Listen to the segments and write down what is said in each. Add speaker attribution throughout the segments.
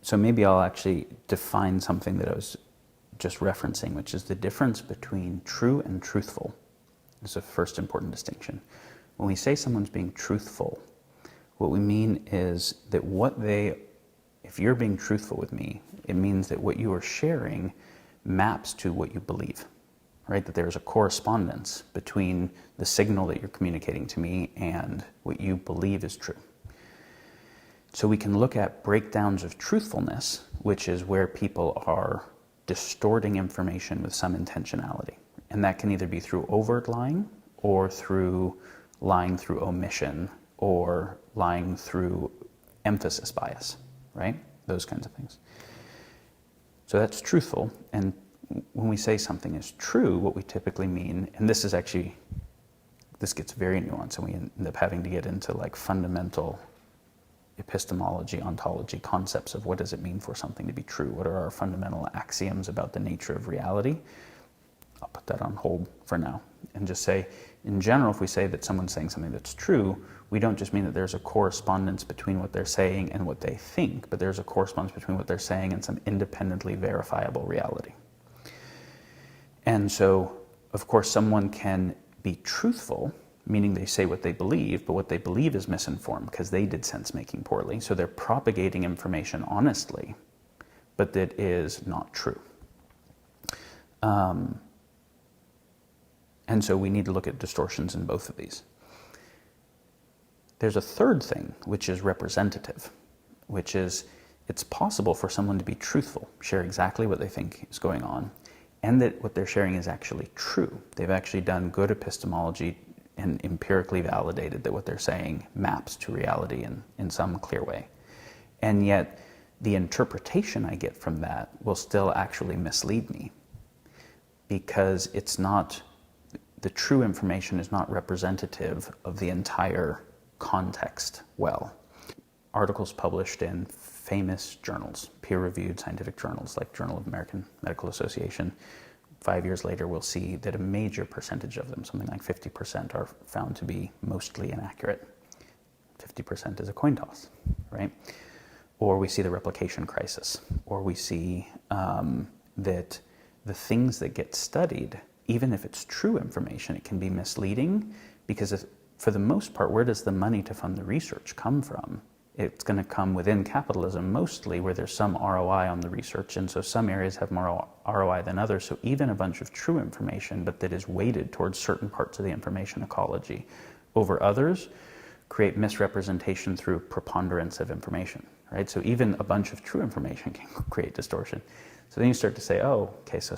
Speaker 1: So maybe I'll actually define something that I was just referencing, which is the difference between true and truthful. This is the first important distinction. When we say someone's being truthful, what we mean is that if you're being truthful with me, it means that what you are sharing maps to what you believe, right? That there's a correspondence between the signal that you're communicating to me and what you believe is true. So we can look at breakdowns of truthfulness, which is where people are distorting information with some intentionality. And that can either be through overt lying or through lying through omission or lying through emphasis bias, right? Those kinds of things. So that's truthful. And when we say something is true, what we typically mean, and this gets very nuanced, and we end up having to get into like fundamental epistemology, ontology concepts of what does it mean for something to be true? What are our fundamental axioms about the nature of reality? I'll put that on hold for now and just say, in general, if we say that someone's saying something that's true, we don't just mean that there's a correspondence between what they're saying and what they think, but there's a correspondence between what they're saying and some independently verifiable reality. And so, of course, someone can be truthful, meaning they say what they believe, but what they believe is misinformed because they did sense-making poorly. So they're propagating information honestly, but that is not true. And so we need to look at distortions in both of these. There's a third thing, which is representative, which is it's possible for someone to be truthful, share exactly what they think is going on, and that what they're sharing is actually true. They've actually done good epistemology and empirically validated that what they're saying maps to reality in some clear way. And yet, the interpretation I get from that will still actually mislead me, because the true information is not representative of the entire context well. Articles published in famous journals, peer-reviewed scientific journals like Journal of American Medical Association, 5 years later we'll see that a major percentage of them, something like 50%, are found to be mostly inaccurate. 50% is a coin toss, right? Or we see the replication crisis, or we see that the things that get studied, even if it's true information, it can be misleading, because for the most part, where does the money to fund the research come from? It's going to come within capitalism mostly, where there's some ROI on the research, and so some areas have more ROI than others. So even a bunch of true information, but that is weighted towards certain parts of the information ecology over others, create misrepresentation through preponderance of information, right? So even a bunch of true information can create distortion. So then you start to say, oh, okay, so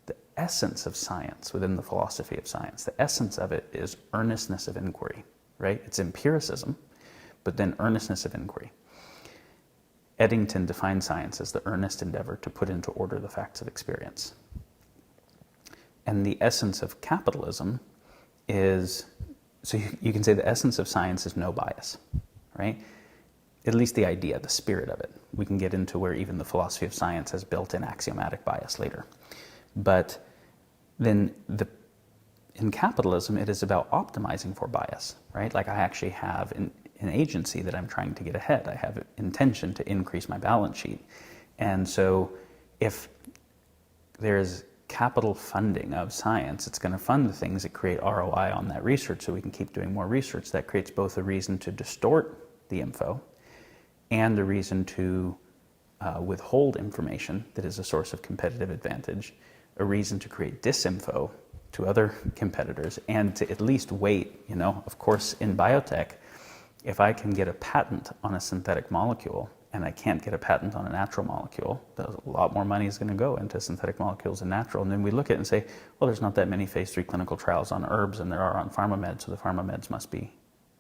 Speaker 1: the essence of science within the philosophy of science, the essence of it is earnestness of inquiry, right? It's empiricism, but then earnestness of inquiry. Eddington defined science as the earnest endeavor to put into order the facts of experience. And the essence of capitalism is, so you can say the essence of science is no bias, right? At least the idea, the spirit of it. We can get into where even the philosophy of science has built-in axiomatic bias later. But then in capitalism, it is about optimizing for bias, right? Like I actually have an agency that I'm trying to get ahead. I have intention to increase my balance sheet. And so if there's capital funding of science, it's going to fund the things that create ROI on that research so we can keep doing more research. That creates both a reason to distort the info and a reason to withhold information that is a source of competitive advantage, a reason to create disinfo to other competitors, and to at least wait, of course, in biotech, if I can get a patent on a synthetic molecule and I can't get a patent on a natural molecule, a lot more money is going to go into synthetic molecules and natural. And then we look at it and say, well, there's not that many phase 3 clinical trials on herbs and there are on pharma meds, so the pharma meds must be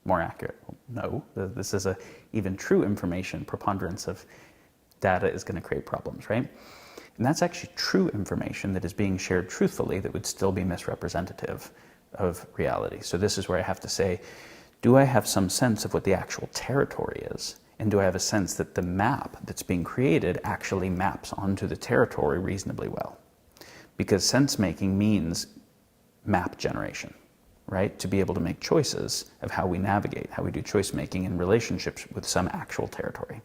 Speaker 1: more accurate. No, this is even true information. Preponderance of data is going to create problems, right? And that's actually true information that is being shared truthfully that would still be misrepresentative of reality. So this is where I have to say, do I have some sense of what the actual territory is? And do I have a sense that the map that's being created actually maps onto the territory reasonably well? Because sense-making means map generation, right? To be able to make choices of how we navigate, how we do choice-making in relationships with some actual territory.